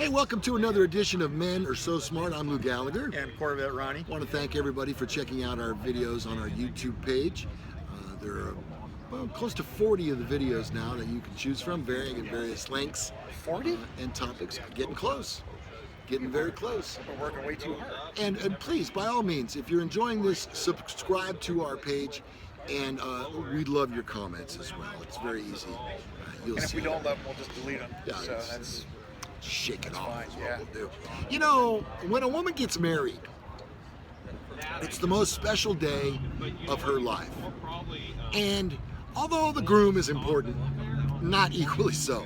Hey, welcome to another edition of Men Are So Smart. I'm Lou Gallagher. And Corvette Ronnie. I want to thank everybody for checking out our videos on our YouTube page. There are close to 40 of the videos now that you can choose from, varying in various lengths 40? And topics. Getting close. Getting very close. We're working way too hard. And please, by all means, if you're enjoying this, subscribe to our page, and we'd love your comments as well. It's very easy. You'll And if see we don't love them, we'll just delete them. Yeah, So it's- that's shake it off fine, is what yeah. we'll do. You know, when a woman gets married, it's the most special day of her life. And although the groom is important, not equally so.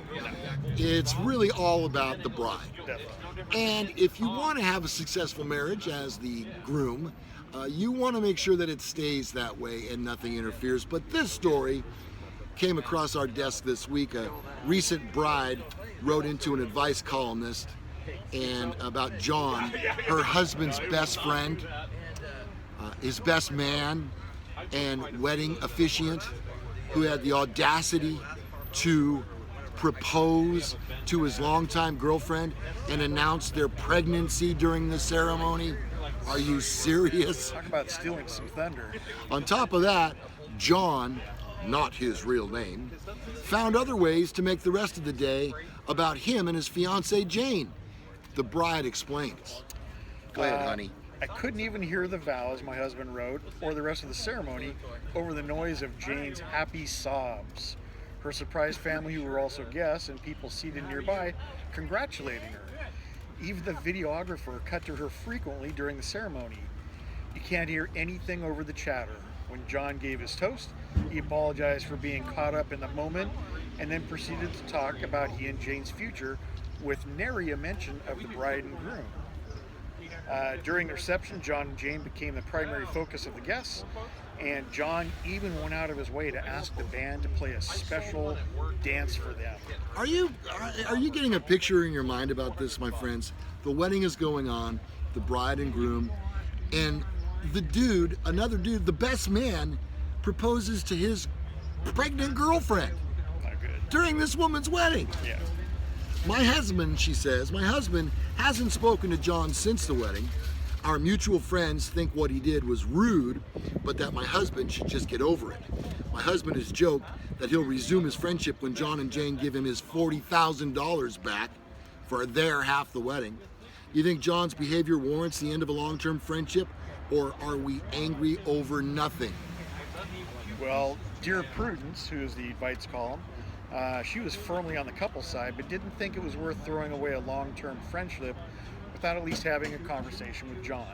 It's really all about the bride. definitely. And if you want to have a successful marriage as the groom, you want to make sure that it stays that way and nothing interferes. But this story came across our desk this week. A recent bride wrote into an advice columnist and about John, her husband's best friend, his best man and wedding officiant, who had the audacity to propose to his longtime girlfriend and announce their pregnancy during the ceremony. Are you serious? Talk about stealing some thunder. On top of that, John, not his real name, found other ways to make the rest of the day about him and his fiancée Jane. The bride explains. Go ahead, honey. I couldn't even hear the vows my husband wrote or the rest of the ceremony over the noise of Jane's happy sobs. Her surprised family, who were also guests, and people seated nearby, congratulating her. Even the videographer cut to her frequently during the ceremony. You can't hear anything over the chatter. When John gave his toast, he apologized for being caught up in the moment and then proceeded to talk about he and Jane's future with nary a mention of the bride and groom. During the reception, John and Jane became the primary focus of the guests, and John even went out of his way to ask the band to play a special dance for them. Are you getting a picture in your mind about this, my friends? The wedding is going on, the bride and groom, and the dude, another dude, the best man, proposes to his pregnant girlfriend Not good. during this woman's wedding. Yeah. My husband, she says, my husband hasn't spoken to John since the wedding. Our mutual friends think what he did was rude, but that my husband should just get over it. My husband has joked that he'll resume his friendship when John and Jane give him his $40,000 back for their half the wedding. You think John's behavior warrants the end of a long-term friendship, or are we angry over nothing? Well, dear Prudence, who is the advice column, she was firmly on the couple side, but didn't think it was worth throwing away a long-term friendship without at least having a conversation with John.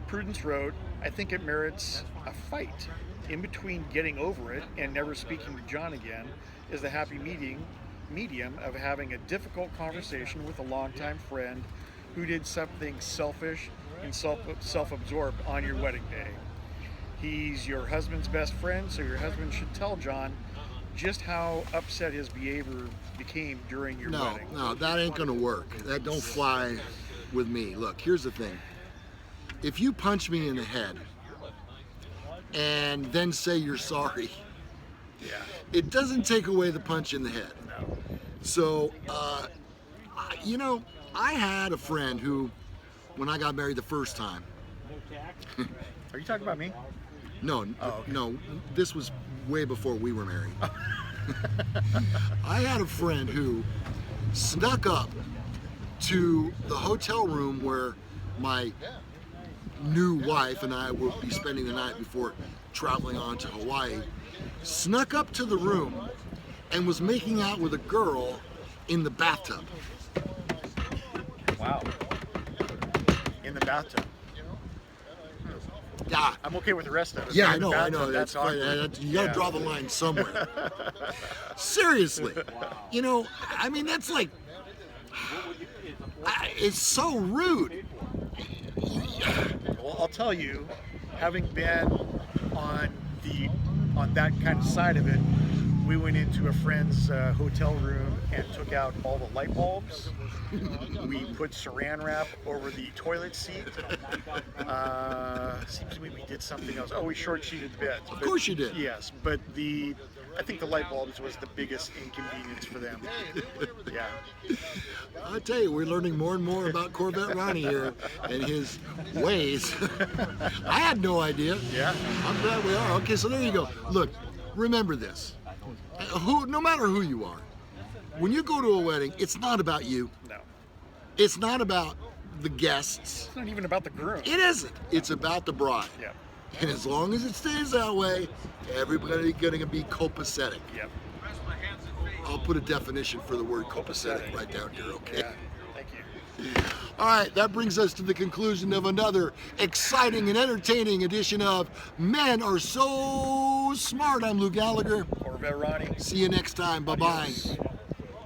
Prudence wrote, I think it merits a fight. In between getting over it and never speaking to John again is the happy medium of having a difficult conversation with a longtime friend who did something selfish and self-absorbed on your wedding day. He's your husband's best friend, so your husband should tell John just how upset his behavior became during your wedding. No, that ain't gonna work. That don't fly with me. Look, here's the thing. If you punch me in the head and then say you're sorry, Yeah. it doesn't take away the punch in the head. No. So, you know, I had a friend who, when I got married the first time, Are you talking about me? no, okay. no, this was way before we were married. I had a friend who snuck up to the hotel room where my new wife and I will be spending the night before traveling on to Hawaii, snuck up to the room and was making out with a girl in the bathtub. Wow. In the bathtub. Yeah. I'm okay with the rest of it. Yeah, In I the know. bathtub, That's awkward. you gotta Yeah. draw the line somewhere. Seriously. You know, I mean, that's like, it's so rude. Well, I'll tell you, having been on that kind of side of it, we went into a friend's hotel room and took out all the light bulbs. We put saran wrap over the toilet seat. Seems to me we did something else. Oh, we short sheeted the bed. Of course you did. Yes, but the I think the light bulbs was the biggest inconvenience for them. Yeah. I tell you, we're learning more and more about Corvette Ronnie here and his ways. I had no idea. Yeah. I'm glad we are. Okay, so there you go. Look, remember this. No matter who you are, when you go to a wedding, it's not about you. No. It's not about the guests. It's not even about the groom. It isn't. It's about the bride. Yeah. And as long as it stays that way, everybody's going to be copacetic. Yep. I'll put a definition for the word copacetic right down here, okay? Yeah. Thank you. All right, that brings us to the conclusion of another exciting and entertaining edition of Men Are So Smart. I'm Lou Gallagher. Corvette Ronnie. See you next time. Bye-bye. Adios.